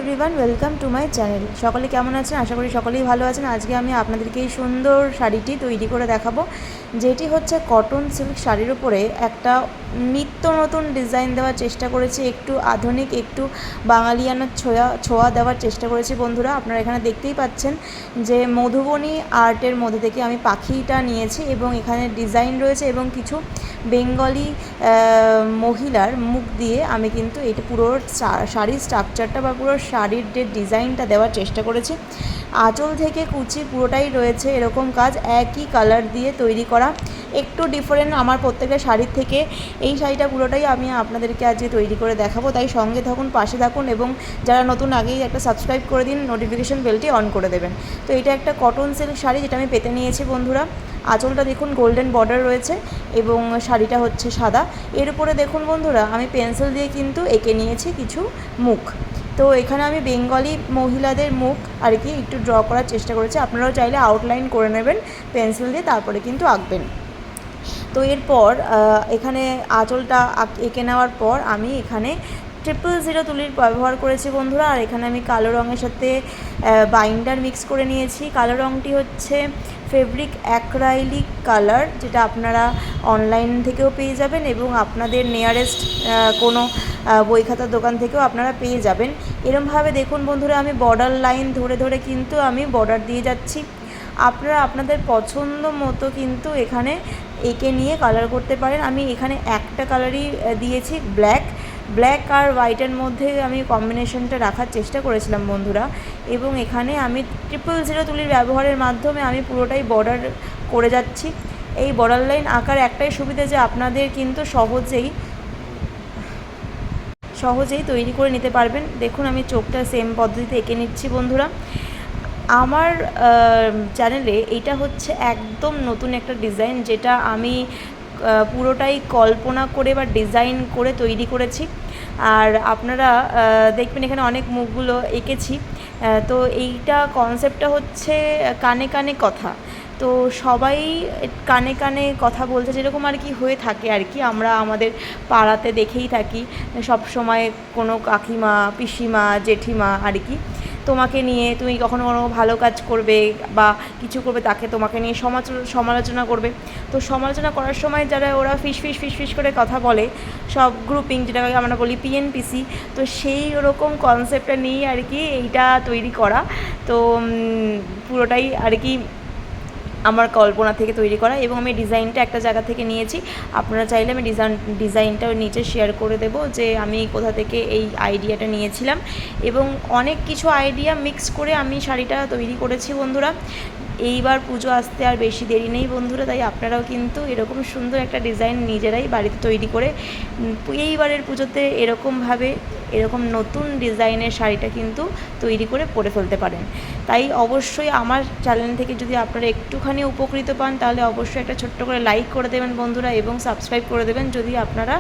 Everyone, welcome to my channel. সকলে কেমন আছেন? আশা করি সকলেই ভালো আছেন। আজকে আমি আপনাদেরকে এই সুন্দর শাড়িটি তৈরি করে দেখাবো, যেটি হচ্ছে কটন সিল্ক শাড়ির উপরে একটা নিত্য নতুন ডিজাইন দেওয়ার চেষ্টা করেছি। একটু আধুনিক, একটু বাঙালিয়ানার ছোঁয়া দেওয়ার চেষ্টা করেছি বন্ধুরা। আপনারা এখানে দেখতেই পাচ্ছেন যে মধুবনী আর্টের মধ্যে থেকে আমি পাখিটা নিয়েছি এবং এখানে ডিজাইন রয়েছে এবং কিছু বেঙ্গলি মহিলার মুখ দিয়ে আমি কিন্তু এটা পুরো শাড়ির স্ট্রাকচারটা বা পুরো শাড়ির যে ডিজাইনটা দেওয়ার চেষ্টা করেছি। আঁচল থেকে কুচি পুরোটাই রয়েছে এরকম কাজ, একই কালার দিয়ে তৈরি করা, একটু ডিফারেন্ট আমার প্রত্যেকটা শাড়ির থেকে। এই শাড়িটা পুরোটাই আমি আপনাদেরকে আজকে তৈরি করে দেখাবো, তাই সঙ্গে থাকুন, পাশে থাকুন এবং যারা নতুন আগেই একটা সাবস্ক্রাইব করে দিন, নোটিফিকেশন বেলটি অন করে দেবেন। তো এটা একটা কটন সিল্ক শাড়ি যেটা আমি পেতে নিয়েছি বন্ধুরা। আঁচলটা দেখুন গোল্ডেন বর্ডার রয়েছে এবং শাড়িটা হচ্ছে সাদা। এর উপরে দেখুন বন্ধুরা আমি পেন্সিল দিয়ে কিন্তু এঁকে নিয়েছি কিছু মুখ। তো এখানে আমি বেঙ্গলি মহিলাদের মুখ আর কি একটু ড্র করার চেষ্টা করেছি। আপনারাও চাইলে আউটলাইন করে নেবেন পেন্সিল দিয়ে, তারপরে কিন্তু আঁকবেন। তো এরপর এখানে আঁচলটা এঁকে নেওয়ার পর আমি এখানে 000 তুলির ব্যবহার করেছি বন্ধুরা। আর এখানে আমি কালো রঙের সাথে বাইন্ডার মিক্স করে নিয়েছি। কালো রঙটি হচ্ছে ফেব্রিক অ্যাক্রাইলিক কালার, যেটা আপনারা অনলাইন থেকেও পেয়ে যাবেন এবং আপনাদের নিয়ারেস্ট কোনো বই খাতার দোকান থেকেও আপনারা পেয়ে যাবেন। এরমভাবে দেখুন বন্ধুরা আমি বর্ডার লাইন ধরে ধরে কিন্তু আমি বর্ডার দিয়ে যাচ্ছি। আপনারা আপনাদের পছন্দ মতো কিন্তু এখানে এঁকে নিয়ে কালার করতে পারেন। আমি এখানে একটা কালারই দিয়েছি, ব্ল্যাক আর হোয়াইটের মধ্যে আমি কম্বিনেশনটা রাখার চেষ্টা করেছিলাম বন্ধুরা। এবং এখানে আমি 000 তুলির ব্যবহারের মাধ্যমে আমি পুরোটাই বর্ডার করে যাচ্ছি। এই বর্ডার লাইন আঁকার একটাই সুবিধা যে আপনাদের কিন্তু সহজেই তৈরি করে নিতে পারবেন। দেখুন আমি চোখটা সেম পদ্ধতিতে এঁকে নিচ্ছি বন্ধুরা। আমার চ্যানেলে এইটা হচ্ছে একদম নতুন একটা ডিজাইন, যেটা আমি পুরোটাই কল্পনা করে বা ডিজাইন করে তৈরি করেছি। আর আপনারা দেখবেন এখানে অনেক মুখগুলো এঁকেছি। তো এইটা কনসেপ্টটা হচ্ছে কানে কানে কথা। তো সবাই কানে কানে কথা বলছে, যেরকম আর কি হয়ে থাকে আর কি, আমরা আমাদের পাড়াতে দেখেই থাকি সব সময় কোনো কাকিমা, পিসিমা, জেঠিমা আর কি তোমাকে নিয়ে, তুমি কখনো কোনো ভালো কাজ করবে বা কিছু করবে তাকে তোমাকে নিয়ে সমালোচনা করবে। তো সমালোচনা করার সময় যারা ওরা ফিস করে কথা বলে, সব গ্রুপিং যেটাকে আমরা বলি পিএনপিসি, তো সেই ওরকম কনসেপ্টটা নিয়েই আর কি এইটা তৈরি করা। তো পুরোটাই আর কি আমার কল্পনা থেকে তৈরি করা এবং আমি ডিজাইনটা একটা জায়গা থেকে নিয়েছি। আপনারা চাইলে আমি ডিজাইনটাও নিচে শেয়ার করে দেবো যে আমি কোথা থেকে এই আইডিয়াটা নিয়েছিলাম। এবং অনেক কিছু আইডিয়া মিক্স করে আমি শাড়িটা তৈরি করেছি বন্ধুরা। এইবার পুজো আসতে আর বেশি দেরি নেই বন্ধুরা, তাই আপনারাও কিন্তু এরকম সুন্দর একটা ডিজাইন নিজেরাই বাড়িতে তৈরি করে এইবারের পুজোতে এরকম নতুন ডিজাইনের শাড়িটা কিন্তু তৈরি করে পরে ফেলতে পারেন। তাই অবশ্যই আমার চ্যানেল থেকে যদি আপনারা একটুখানি উপকৃত পান, তাহলে অবশ্যই একটা ছোট্ট করে লাইক করে দেবেন বন্ধুরা এবং সাবস্ক্রাইব করে দেবেন যদি আপনারা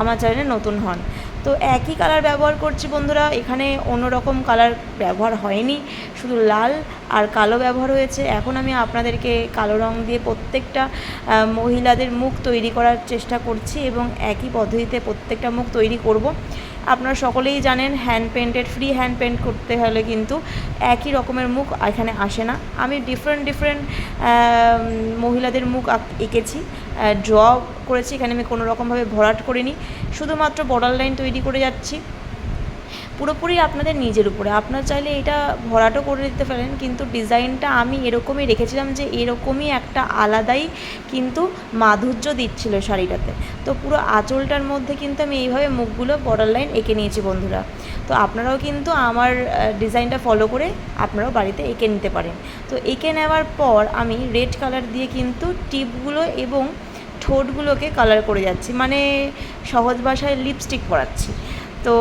আমার চ্যানেলে নতুন হন। তো একই কালার ব্যবহার করছি বন্ধুরা, এখানে অন্যরকম কালার ব্যবহার হয়নি, শুধু লাল আর কালো ব্যবহার হয়েছে। এখন আমি আপনাদেরকে কালো রং দিয়ে প্রত্যেকটা মহিলাদের মুখ তৈরি করার চেষ্টা করছি এবং একই পদ্ধতিতে প্রত্যেকটা মুখ তৈরি করব। আপনারা সকলেই জানেন ফ্রি হ্যান্ড পেন্ট করতে হলে কিন্তু একই রকমের মুখ এখানে আসে না। আমি ডিফারেন্ট মহিলাদের মুখ এঁকেছি, ড্র করেছি। এখানে আমি কোনো রকমভাবে ভরাট করিনি, শুধুমাত্র বর্ডার লাইন তৈরি করে যাচ্ছি। পুরোপুরি আপনাদের নিজের উপরে, আপনারা চাইলে এটা ভরাটও করে দিতে পারেন, কিন্তু ডিজাইনটা আমি এরকমই রেখেছিলাম যে এরকমই একটা আলাদাই কিন্তু মাধুর্য দিচ্ছিল শাড়িটাতে। তো পুরো আঁচলটার মধ্যে কিন্তু আমি এইভাবে মুখগুলো বর্ডার লাইন এঁকে নিয়েছি বন্ধুরা। তো আপনারাও কিন্তু আমার ডিজাইনটা ফলো করে আপনারাও বাড়িতে এঁকে নিতে পারেন। তো এঁকে নেওয়ার পর আমি রেড কালার দিয়ে কিন্তু টিপগুলো এবং ঠোঁটগুলোকে কালার করে যাচ্ছি, মানে সহজ ভাষায় লিপস্টিক পরাচ্ছি। তো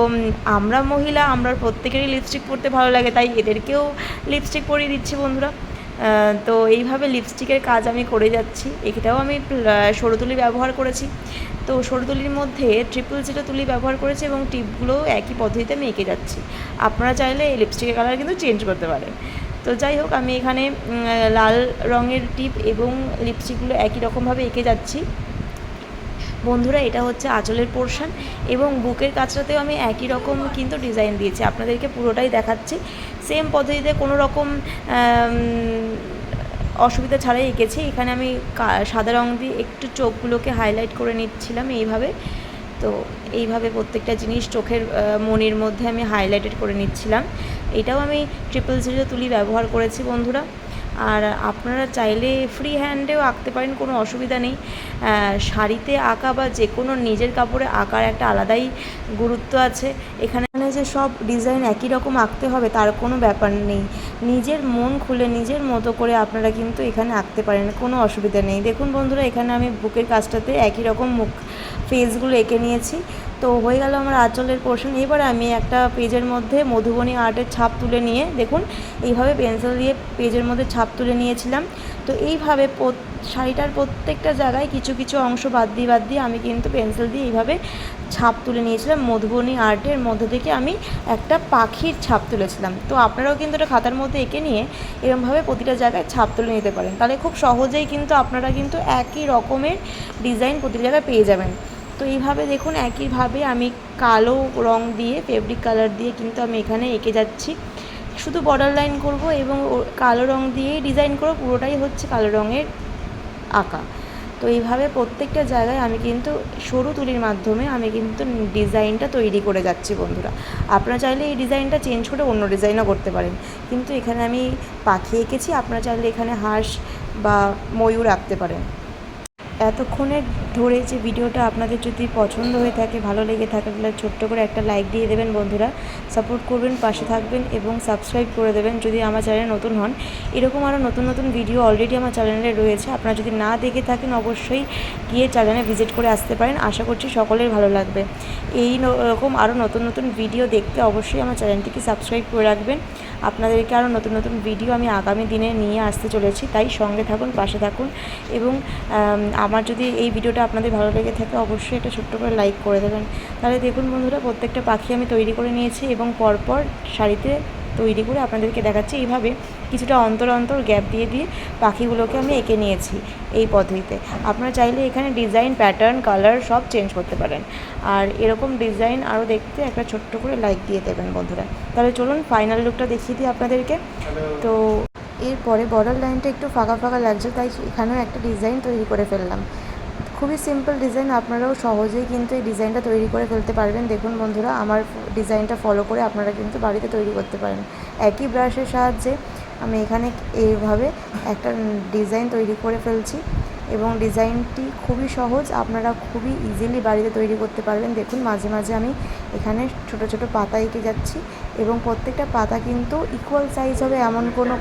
আমরা মহিলা, আমরা প্রত্যেকেরই লিপস্টিক পরতে ভালো লাগে, তাই এদেরকেও লিপস্টিক পরিয়ে দিচ্ছি বন্ধুরা। তো এইভাবে লিপস্টিকের কাজ আমি করে যাচ্ছি। এটাও আমি সরু তুলি ব্যবহার করেছি। তো সরু তুলির মধ্যে 000 তুলি ব্যবহার করেছি এবং টিপগুলোও একই পদ্ধতিতে আমি এঁকে যাচ্ছি। আপনারা চাইলে এই লিপস্টিকের কালার কিন্তু চেঞ্জ করতে পারেন। তো যাই হোক, আমি এখানে লাল রঙের টিপ এবং লিপস্টিকগুলো একই রকমভাবে এঁকে যাচ্ছি। বন্ধুরা এটা হচ্ছে আঁচলের পোর্শন এবং বুকের কাছটাতেও আমি একই রকম কিন্তু ডিজাইন দিয়েছি, আপনাদেরকে পুরোটাই দেখাচ্ছি। সেম পদ্ধতিতে কোনো রকম অসুবিধা ছাড়াই এঁকেছি। এখানে আমি সাদা রঙ দিয়ে একটু চোখগুলোকে হাইলাইট করে নিচ্ছিলাম এইভাবে। তো এইভাবে প্রত্যেকটা জিনিস চোখের মনির মধ্যে আমি হাইলাইটেড করে নিচ্ছিলাম। এটাও আমি 000 তুলি ব্যবহার করেছি বন্ধুরা। আর আপনারা চাইলে ফ্রি হ্যান্ডেও আঁকতে পারেন, কোনো অসুবিধা নেই। শাড়িতে আঁকা বা যে কোনো নিজের কাপড়ে আঁকার একটা আলাদাই গুরুত্ব আছে। এখানে যে সব ডিজাইন একই রকম আঁকতে হবে তার কোনো ব্যাপার নেই। নিজের মন খুলে নিজের মতো করে আপনারা কিন্তু এখানে আঁকতে পারেন, কোনো অসুবিধা নেই। দেখুন বন্ধুরা, এখানে আমি বুকের কাজটাতে একই রকম মুখ ফেসগুলো এঁকে নিয়েছি। তো হয়ে গেল আমার আঁচলের পোর্শন। এবার আমি একটা পেজের মধ্যে মধুবনী আর্টের ছাপ তুলে নিয়ে, দেখুন এইভাবে পেন্সিল দিয়ে পেজের মধ্যে ছাপ তুলে নিয়েছিলাম। তো এইভাবে শাড়িটার প্রত্যেকটা জায়গায় কিছু কিছু অংশ বাদ দিয়ে আমি কিন্তু পেন্সিল দিয়ে এইভাবে ছাপ তুলে নিয়েছিলাম। মধুবনী আর্টের মধ্যে থেকে আমি একটা পাখির ছাপ তুলেছিলাম। তো আপনারাও কিন্তু এটা খাতার মধ্যে এঁকে নিয়ে এরকমভাবে প্রতিটা জায়গায় ছাপ তুলে নিতে পারেন, তাহলে খুব সহজেই কিন্তু আপনারা কিন্তু একই রকমের ডিজাইন প্রতিটা জায়গায় পেয়ে যাবেন। তো এইভাবে দেখুন একইভাবে আমি কালো রং দিয়ে, ফেব্রিক কালার দিয়ে কিন্তু আমি এখানে এঁকে যাচ্ছি। শুধু বর্ডার লাইন করব এবং কালো রং দিয়েই ডিজাইন করব, পুরোটাই হচ্ছে কালো রঙের আঁকা। তো এইভাবে প্রত্যেকটা জায়গায় আমি কিন্তু সরু তুলির মাধ্যমে আমি কিন্তু ডিজাইনটা তৈরি করে যাচ্ছি বন্ধুরা। আপনারা চাইলে এই ডিজাইনটা চেঞ্জ করে অন্য ডিজাইনও করতে পারেন, কিন্তু এখানে আমি পাখি এঁকেছি, আপনারা চাইলে এখানে হাঁস বা ময়ূর আঁকতে পারেন। এতক্ষণের ধরে যে ভিডিওটা আপনাদের যদি পছন্দ হয়ে থাকে, ভালো লেগে থাকে, তাহলে ছোট্ট করে একটা লাইক দিয়ে দেবেন বন্ধুরা। সাপোর্ট করবেন, পাশে থাকবেন এবং সাবস্ক্রাইব করে দেবেন যদি আমার চ্যানেলে নতুন হন। এরকম আরও নতুন নতুন ভিডিও অলরেডি আমার চ্যানেলে রয়েছে, আপনারা যদি না দেখে থাকেন অবশ্যই গিয়ে চ্যানেলে ভিজিট করে আসতে পারেন। আশা করছি সকলের ভালো লাগবে। এই রকম আরও নতুন নতুন ভিডিও দেখতে অবশ্যই আমার চ্যানেলটিকে সাবস্ক্রাইব করে রাখবেন। আপনাদেরকে আরও নতুন নতুন ভিডিও আমি আগামী দিনে নিয়ে আসতে চলেছি, তাই সঙ্গে থাকুন, পাশে থাকুন। এবং আমার যদি এই ভিডিওটা আপনাদের ভালো লেগে থাকে অবশ্যই একটা ছোট্ট করে লাইক করে দেবেন। তাহলে দেখুন বন্ধুরা, প্রত্যেকটা পাখি আমি তৈরি করে নিয়েছি এবং পরপর শাড়িতে তৈরি করে আপনাদেরকে দেখাচ্ছি। এইভাবে কিছুটা অন্তর অন্তর গ্যাপ দিয়ে পাখিগুলোকে আমি এঁকে নিয়েছি এই পদ্ধতিতে। আপনারা চাইলে এখানে ডিজাইন, প্যাটার্ন, কালার সব চেঞ্জ করতে পারেন। আর এরকম ডিজাইন আরও দেখতে একটা ছোট্ট করে লাইক দিয়ে দেবেন বন্ধুরা। তাহলে চলুন ফাইনাল লুকটা দেখিয়ে দিই আপনাদেরকে। তো এরপরে বর্ডার লাইনটা একটু ফাঁকা ফাঁকা লাগছে, তাই এখানেও একটা ডিজাইন তৈরি করে ফেললাম। খুবই সিম্পল ডিজাইন, আপনারাও সহজেই কিন্তু এই ডিজাইনটা তৈরি করে ফেলতে পারবেন। দেখুন বন্ধুরা, আমার ডিজাইনটা ফলো করে আপনারা কিন্তু বাড়িতে তৈরি করতে পারেন। একই ব্রাশের সাহায্যে আমি এখানে এইভাবে একটা ডিজাইন তৈরি করে ফেলছি এবং ডিজাইনটি খুবই সহজ, আপনারা খুবই ইজিলি বাড়িতে তৈরি করতে পারবেন। দেখুন মাঝে মাঝে আমি এখানে ছোট ছোট পাতা এঁকে যাচ্ছি এবং প্রত্যেকটা পাতা কিন্তু ইকুয়াল সাইজ হবে এমন কোনো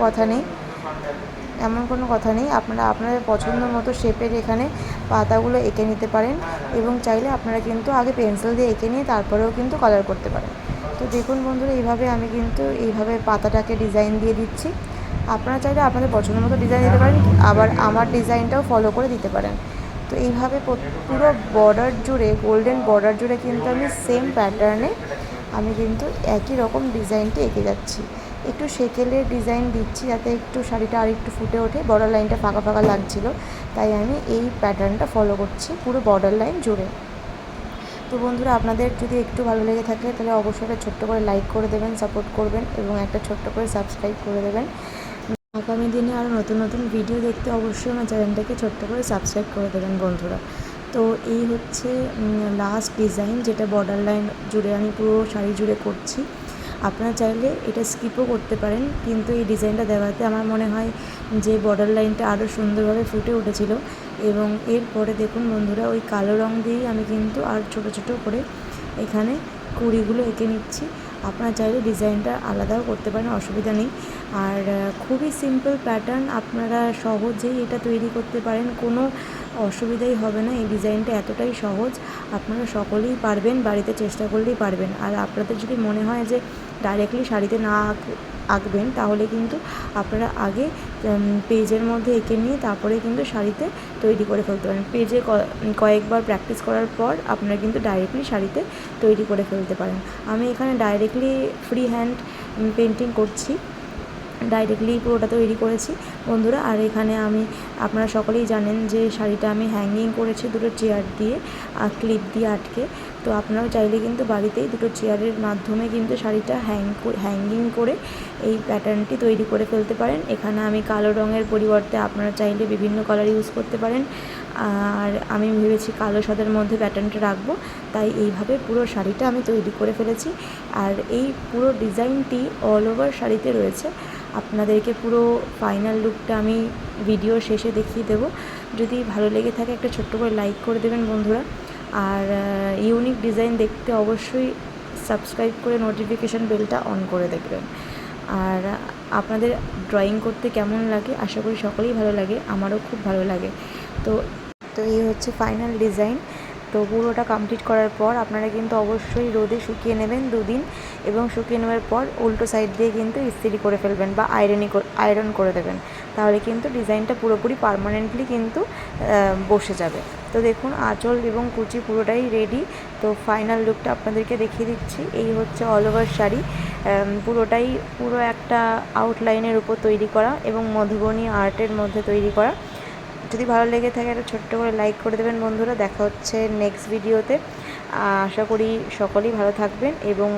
কথা নেই। আপনারা আপনাদের পছন্দ মতো শেপের এখানে পাতাগুলো এঁকে নিতে পারেন এবং চাইলে আপনারা কিন্তু আগে পেন্সিল দিয়ে এঁকে নিয়ে তারপরেও কিন্তু কালার করতে পারেন। তো দেখুন বন্ধুরা, এইভাবে আমি কিন্তু এইভাবে পাতাটাকে ডিজাইন দিয়ে দিচ্ছি। আপনারা চাইলে আপনাদের পছন্দ মতো ডিজাইন দিতে পারেন, আবার আমার ডিজাইনটাও ফলো করে দিতে পারেন। তো এইভাবে পুরো বর্ডার জুড়ে, গোল্ডেন বর্ডার জুড়ে কিন্তু আমি সেম প্যাটার্নে আমি কিন্তু একই রকম ডিজাইনটি এঁকে যাচ্ছি। একটু সেকেলের ডিজাইন দিচ্ছি যাতে একটু শাড়িটা আর একটু ফুটে ওঠে। বর্ডার লাইনটা ফাঁকা ফাঁকা লাগছিল, তাই আমি এই প্যাটার্নটা ফলো করছি পুরো বর্ডার লাইন জুড়ে। তো বন্ধুরা, আপনাদের যদি একটু ভালো লেগে থাকে তাহলে অবশ্যই একটা ছোট্ট করে লাইক করে দেবেন, সাপোর্ট করবেন এবং একটা ছোট্ট করে সাবস্ক্রাইব করে দেবেন। আগামী দিনে আরও নতুন নতুন ভিডিও দেখতে অবশ্যই আমার চ্যানেলটাকে ছোট্ট করে সাবস্ক্রাইব করে দেবেন বন্ধুরা। তো এই হচ্ছে লাস্ট ডিজাইন, যেটা বর্ডার লাইন জুড়ে আমি পুরো শাড়ি জুড়ে করছি। আপনারা চাইলে এটা স্কিপও করতে পারেন, কিন্তু এই ডিজাইনটা দেওয়াতে আমার মনে হয় যে বর্ডার লাইনটা আরও সুন্দরভাবে ফুটে উঠেছিল। এবং এরপরে দেখুন বন্ধুরা, ওই কালো রং দিয়েই আমি কিন্তু আর ছোটো ছোটো করে এখানে কুড়িগুলো এঁকে নিচ্ছি। আপনারা চাইলে ডিজাইনটা আলাদাও করতে পারেন, অসুবিধা নেই। আর খুবই সিম্পল প্যাটার্ন, আপনারা সহজেই এটা তৈরি করতে পারেন, কোনো অসুবিধাই হবে না। এই ডিজাইনটা এতটাই সহজ, আপনারা সকলেই পারবেন, বাড়িতে চেষ্টা করলেই পারবেন। আর আপনাদের যদি মনে হয় যে ডাইরেক্টলি শাড়িতে না আঁকবেন, তাহলে কিন্তু আপনারা আগে পেজের মধ্যে এঁকে নিয়ে তারপরে কিন্তু শাড়িতে তৈরি করে ফেলতে পারেন। পেজে কয়েকবার প্র্যাকটিস করার পর আপনারা কিন্তু ডাইরেক্টলি শাড়িতে তৈরি করে ফেলতে পারেন। আমি এখানে ডাইরেক্টলি ফ্রি হ্যান্ড পেন্টিং করছি, ডাইরেক্টলি পুরোটা তৈরি করেছি বন্ধুরা। আর এখানে আমি, আপনারা সকলেই জানেন যে শাড়িটা আমি হ্যাঙ্গিং করেছি দুটো চেয়ার দিয়ে আর ক্লিপ দিয়ে আটকে। তো আপনারাও চাইলে কিন্তু বাড়িতেই দুটো চেয়ারের মাধ্যমে কিন্তু শাড়িটা হ্যাঙ্গিং করে এই প্যাটার্নটি তৈরি করে ফেলতে পারেন। এখানে আমি কালো রঙের পরিবর্তে আপনারা চাইলে বিভিন্ন কালার ইউজ করতে পারেন। আর আমি ভেবেছি কালো সাদার মধ্যে প্যাটার্নটা রাখবো, তাই এইভাবে পুরো শাড়িটা আমি তৈরি করে ফেলেছি। আর এই পুরো ডিজাইনটি অল ওভার শাড়িতে রয়েছে। আপনাদেরকে পুরো ফাইনাল লুকটা আমি ভিডিও শেষে দেখিয়ে দেবো। যদি ভালো লেগে থাকে একটা ছোট্ট করে লাইক করে দেবেন বন্ধুরা। আর ইউনিক ডিজাইন দেখতে অবশ্যই সাবস্ক্রাইব করে নোটিফিকেশান বেলটা অন করে দেখবেন। আর আপনাদের ড্রয়িং করতে কেমন লাগে আশা করি সকলেই ভালো লাগে, আমারও খুব ভালো লাগে। তো এই হচ্ছে ফাইনাল ডিজাইন। তো পুরোটা কমপ্লিট করার পর আপনারা কিন্তু অবশ্যই রোদে শুকিয়ে নেবেন 2 দিন, এবং শুকিয়ে নেওয়ার পর উল্টো সাইড দিয়ে কিন্তু ইস্ত্রি করে ফেলবেন বা আয়রন করে দেবেন। তাহলে কিন্তু ডিজাইনটা পুরোপুরি পার্মানেন্টলি কিন্তু বসে যাবে। তো দেখুন আঁচল এবং কুচি পুরোটাই রেডি। তো ফাইনাল লুকটা আপনাদেরকে দেখিয়ে দিচ্ছি। এই হচ্ছে অল ওভার শাড়ি, পুরো একটা আউটলাইনের উপর তৈরি করা এবং মধুবনী আর্টের মধ্যে তৈরি করা। যদি ভালো লেগে থাকে একটা ছোট্ট করে লাইক করে দেবেন বন্ধুরা। দেখা হচ্ছে নেক্সট ভিডিওতে। আশা করি সকলেই ভালো থাকবেন, এবং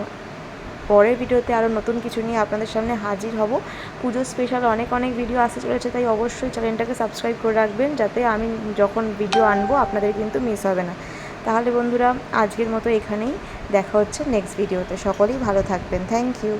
পরের ভিডিওতে আরও নতুন কিছু নিয়ে আপনাদের সামনে হাজির হব। পুজো স্পেশাল অনেক ভিডিও আসতে চলেছে, তাই অবশ্যই চ্যানেলটাকে সাবস্ক্রাইব করে রাখবেন, যাতে আমি যখন ভিডিও আনবো আপনাদের কিন্তু মিস হবে না। তাহলে বন্ধুরা আজকের মতো এখানেই, দেখা হচ্ছে নেক্সট ভিডিওতে। সকলেই ভালো থাকবেন। Thank you.